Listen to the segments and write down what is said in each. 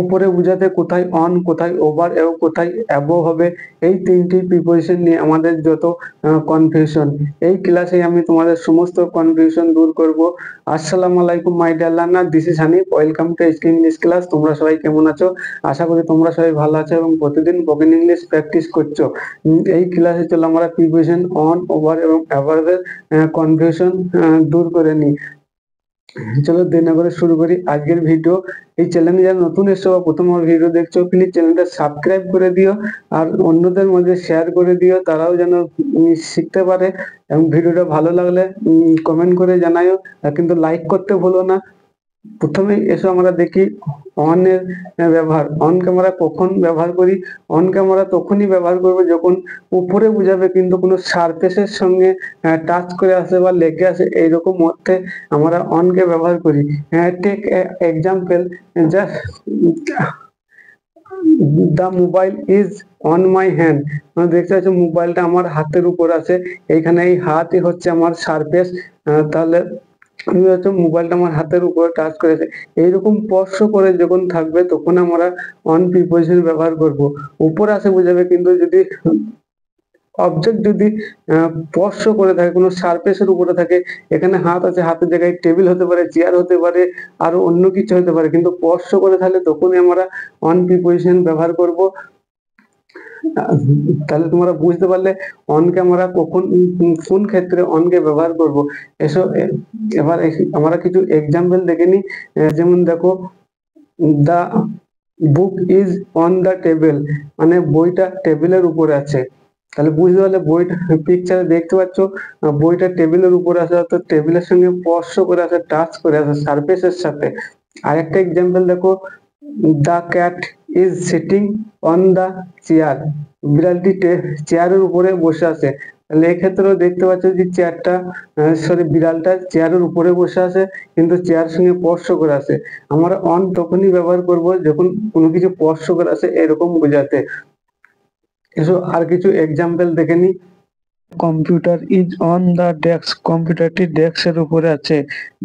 উপরে বোঝাতে কোথায় অন, কোথায় ওভার এবং কোথায় অ্যাবভ হবে, এই তিনটি প্রিপোজিশন নিয়ে আমাদের যত কনফিউশন, এই ক্লাসে আমি তোমাদের সমস্ত কনফিউশন দূর করব। আসসালামু আলাইকুম my dear learner, this is Hanif, welcome to SK English class. তোমরা সবাই কেমন আছো? আশা করি তোমরা সবাই ভালো আছো এবং প্রতিদিন স্পোকেন ইংলিশ প্র্যাকটিস করছো। এই ক্লাসে চলো আমরা প্রিপোজিশন অন, ওভার এবং অ্যাভারের কনফিউশন দূর করে নিই। চলো দেরি না করে শুরু করি আজকের ভিডিও। এই চ্যানেলে যারা নতুন এসছো বা প্রথম আমার ভিডিও দেখছো, প্লিজ চ্যানেলটা সাবস্ক্রাইব করে দিও আর অন্যদের মধ্যে শেয়ার করে দিও, তারাও যেন শিখতে পারে। এবং ভিডিওটা ভালো লাগলে কমেন্ট করে জানাও, আর কিন্তু লাইক করতে ভুলো না। প্রথমে এসো আমরা দেখি অন এর ব্যবহার। অন ক্যামেরা কখন ব্যবহার করি? অন ক্যামেরা তখনই ব্যবহার করবে যখন উপরে বোঝাবে কিন্তু কোনো সারফেসের সঙ্গে টাচ করে আসে বা লেগে আসে, এইরকম অর্থে আমরা অন কে ব্যবহার করি। Take example, just the mobile is on my hand. দেখতে পাচ্ছ মোবাইলটা আমার হাতের উপর আছে, এইখানে এই হাতই হচ্ছে আমার সারফেস। তাহলে মোবাইলটা আমার হাতের উপরে টাচ করেছে, এইরকম স্পর্শ করে যখন থাকবে তখন আমরা অন প্রিপোজিশন ব্যবহার করব। উপরে আসে বোঝাবে, কিন্তু যদি অবজেক্ট যদি স্পর্শ করে থাকে, কোনো সারফেসের উপরে থাকে, এখানে হাত আছে, হাতের জায়গায় টেবিল হতে পারে, চেয়ার হতে পারে, আর অন্য কিছু হতে পারে, কিন্তু স্পর্শ করে থাকলে তখনই আমরা অন প্রিপোজিশন ব্যবহার করব। তাহলে তোমরা বুঝতে পারলে অন কে আমরা কখন কোন ক্ষেত্রে অন কে ব্যবহার করব। এসো এবার আমরা কিছু এক্সাম্পল দেখে নিই। যেমন দেখো, the book is on the table, মানে বইটা টেবিলের উপরে আছে। তাহলে বুঝতে পারলে বইটা পিকচারে দেখতে পাচ্ছ বইটা টেবিলের উপরে আছে, অর্থাৎ টেবিলের সঙ্গে স্পর্শ করে আছে, টাচ করে আছে সারফেসের সাথে। আরেকটা এক্সাম্পল দেখো, the cat is sitting on the chair, বিড়ালটি চেয়ারের উপরে বসে আছে। তাহলে এক্ষেত্রেও দেখতে পাচ্ছ যে বিড়ালটা চেয়ারের উপরে বসে আছে, কিন্তু চেয়ারের সঙ্গে স্পর্শ করে আছে। আমরা অন তখনই ব্যবহার করব যখন কোনো কিছু স্পর্শ করে আছে, এরকম বোঝাতে। এসো আর কিছু এক্সাম্পল দেখে নি। Computer is on the desk, কম্পিউটারটি ডেস্কের উপরে আছে।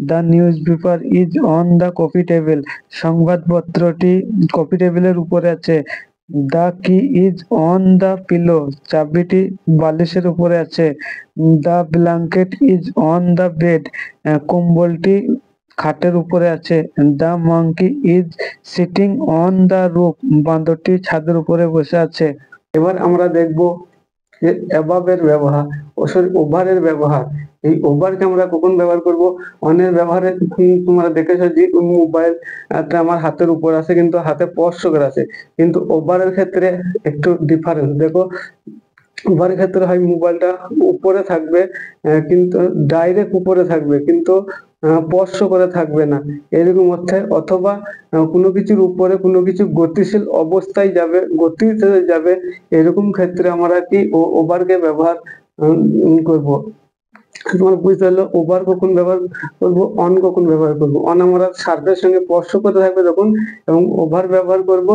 The newspaper is on the coffee table, সংবাদপত্রটি কফি টেবিলের উপরে আছে। The key is on the pillow, চাবিটি বালিশের উপরে আছে। The blanket is on the bed, কম্বলটি খাটের উপরে আছে। The monkey is sitting on the roof, বান্দরটি ছাদের উপরে বসে আছে। এবার আমরা দেখব অ্যাবাভ এর ব্যবহার, ওভার এর ব্যবহার। এই ওভারকে আমরা কখন ব্যবহার করব? অনের ব্যবহারে তোমরা দেখেছো যে মোবাইলটা আমার হাতের উপর আছে, কিন্তু হাতে স্পর্শ করে আছে। কিন্তু ওভারের ক্ষেত্রে একটু ডিফারেন্স দেখো। ওভারের ক্ষেত্রে হয় মোবাইলটা উপরে থাকবে, কিন্তু ডাইরেক্ট উপরে থাকবে, কিন্তু স্পর্শ করে থাকবে না, এরকম অর্থে। অথবা কোনো কিছুর উপরে কোনো কিছু গতিশীল অবস্থায় যাবে, গতিতে যাবে, এরকম ক্ষেত্রে আমরা কি ওভারকে ব্যবহার করব। তোমার বুঝতে পারলো ওভার কখন ব্যবহার করব, অন কখন ব্যবহার করব। অন আমরা সারফেসের সঙ্গে স্পর্শ করতে থাকবে তখন, এবং ওভার ব্যবহার করব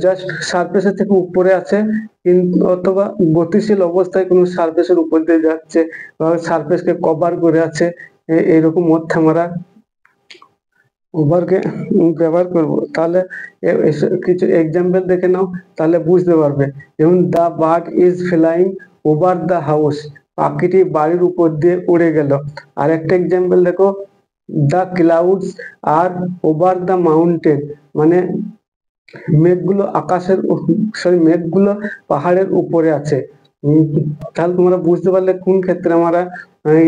জাস্ট সারফেসের থেকে উপরে আছে, কিন্তু অথবা গতিশীল অবস্থায় কোনো সারফেসের উপর দিয়ে যাচ্ছে বা সারফেসকে কভার করে আছে, এরকম অর্থে আমরা ওভারকে ব্যবহার করব। তাহলে কিছু এক্সাম্পল দেখে নাও, তাহলে বুঝতে পারবে। যেমন the bird is flying over the house, পাখিটি বাড়ির উপর দিয়ে উড়ে গেল। আর একটা এক্সাম্পল দেখো, the clouds are over the mountain, মানে মেঘগুলো মেঘগুলো পাহাড়ের উপরে আছে। তাহলে তোমরা বুঝতে পারলে কোন ক্ষেত্রে আমরা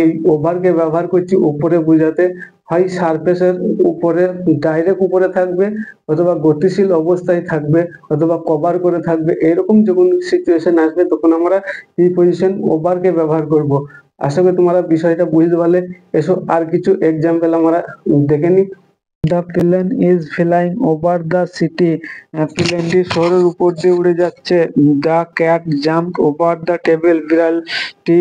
এই ওভারকে ব্যবহার করছি উপরে বোঝাতে। হয় সারফেসের উপরে ডাইরেক্ট উপরে থাকবে, অথবা গতিশীল অবস্থায় থাকবে, অথবা কভার করে থাকবে, এরকম যখন সিচুয়েশন আসবে তখন আমরা প্রিপোজিশন ওভারকে ব্যবহার করব। আশা করি তোমরা বিষয়টা বুঝতে পারলে। এসো আর কিছু এক্সাম্পল আমরা দেখে নিই। The plane is flying over the city, প্লেনটি শহরের উপর দিয়ে উড়ে যাচ্ছে। The cat jumped over the table, বিড়ালটি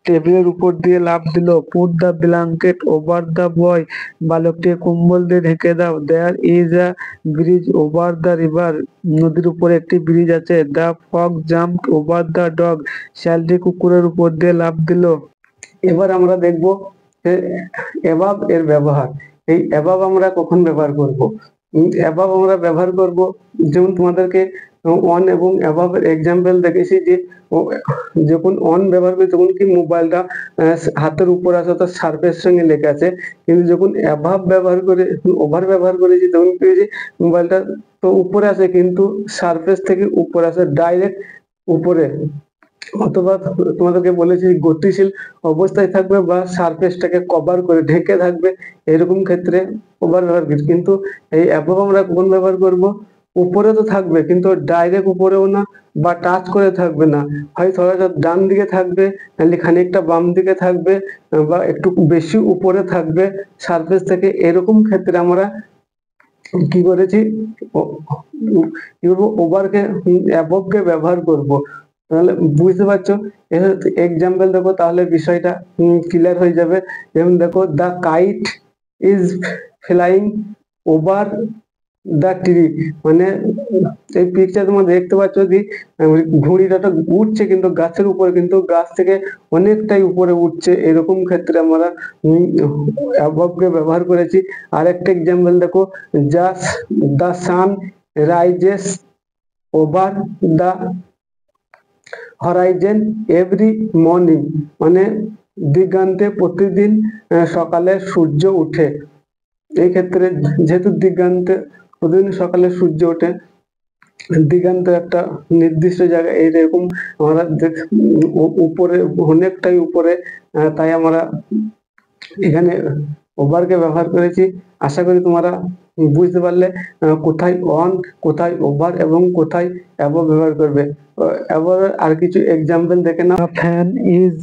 টেবিলের উপর দিয়ে লাফ দিল। Put the blanket over the boy, বালকটি কম্বল দিয়ে ঢেকে দাও। There is a bridge over the river, নদীর উপরে একটি ব্রিজ আছে। The fog jumped over the dog, শিয়ালটি কুকুরের উপর দিয়ে লাফ দিল। এবার আমরা দেখব অ্যাবাভ এর ব্যবহার। এই অ্যাবাভ আমরা কখন ব্যবহার করব? অ্যাবাভ আমরা ব্যবহার করব, যেমন তোমাদেরকে অন এবং অ্যাবাভ এর এক্সাম্পল দেখেছি যে যখন অন ব্যবহার করি তখন কি মোবাইলটা হাতের উপর আছে অর্থাৎ সারফেস সঙ্গে লেগে আছে, কিন্তু যখন অ্যাবাভ ব্যবহার করে ওভার ব্যবহার করেছি তখন কি হয়েছে মোবাইলটা তো উপরে আছে কিন্তু সারফেস থেকে উপরে আছে ডাইরেক্ট উপরে, অথবা তোমাদেরকে বলেছি গতিশীল অবস্থায় থাকবে বা সারফেসটাকে কভার করে ঢেকে থাকবে, এরকম ক্ষেত্রে ওভার ব্যবহার করি। কিন্তু এই অ্যাবভ আমরা কখন ব্যবহার করব, উপরে তো থাকবে কিন্তু ডাইরেক্ট উপরেও না বা টাচ করে থাকবে না, হয় থোড়া ডান দিকে থাকবে নাহলে খানিকটা বাম দিকে থাকবে বা একটু বেশি উপরে থাকবে সারফেস থেকে, এরকম ক্ষেত্রে আমরা কি করেছি কি করবো ওভারকে অ্যাবভকে ব্যবহার করব। তাহলে বুঝতে পারছো, এক্সাম্পল দেখো তাহলে বিষয়টা ক্লিয়ার হয়ে যাবে। যেমন দেখো the kite is flying over the tree, মানে এই পিকচার তোমরা দেখতে পাচ্ছ যে ঘুড়িটা উঠছে কিন্তু গাছের উপরে, কিন্তু গাছ থেকে অনেকটাই উপরে উঠছে, এরকম ক্ষেত্রে আমরা অ্যাবভকে ব্যবহার করেছি। আরেকটা এক্সাম্পল দেখো, just the sun rises over the horizon every morning, মানে দিগন্তে প্রতিদিন সকালে সূর্য ওঠে। এই ক্ষেত্রে যেহেতু দিগন্তে প্রতিদিন সকালে সূর্য ওঠে, দিগন্ত একটা নির্দিষ্ট জায়গায় এইরকম আমরা উপরে অনেকটাই উপরে, তাই আমরা এখানে ওভারকে ব্যবহার করেছি। আশা করি তোমরা বুঝতে পারলে কোথায় অন, কোথায় ওভার এবং কোথায় অ্যাবভ ব্যবহার করবে। এবার আর কিছু এক্সাম্পল দেখে নাও। Fan is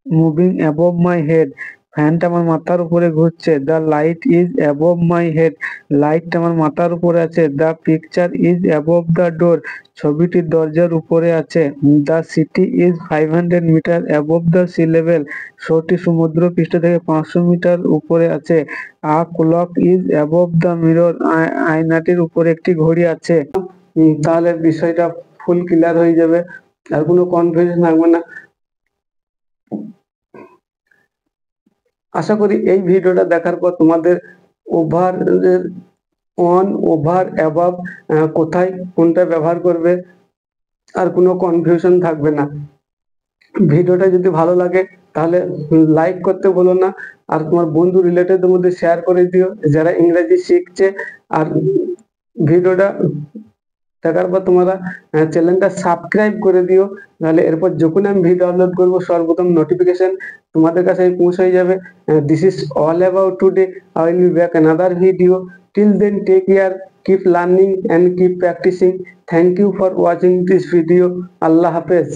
moving above my head, ফ্যানটা আমার মাথার উপরে ঘুরছে। The light is above my head, লাইটটা আমার মাথার উপরে আছে। The picture is above the door, ছবিটি দরজার উপরে আছে। The city is 500 metre above the sea level, শহরটি সমুদ্র পৃষ্ঠ থেকে 500 মিটার উপরে আছে। A clock is above the mirror, আয়নাটির উপরে একটি ঘড়ি আছে। তাহলে বিষয়টা ফুল ক্লিয়ার হয়ে যাবে, আর কোনো কনফিউশন থাকবে না। আশা করি এই ভিডিওটা দেখার পর তোমাদের ওভার অন, ওভার, অ্যাবভ কোথায় কোনটা ব্যবহার করবে আর কোনো কনফিউশন থাকবে না। ভিডিওটা যদি ভালো লাগে তাহলে লাইক করতে ভুলো না, আর তোমার বন্ধু রিলেটিভদের মধ্যে শেয়ার করে দিও যারা ইংরেজি শিখছে। আর ভিডিওটা দেখার পর তোমরা চ্যানেলটা সাবস্ক্রাইব করে দিও, তাহলে এরপর যখন আমি ভিডিও আপলোড করবো সর্বপ্রথম নোটিফিকেশন তোমাদের কাছে পৌঁছে যাবে। This is all about today, I will be back another video. Till then take care, keep learning and keep practicing. Thank you for watching this video. Allah Hafiz.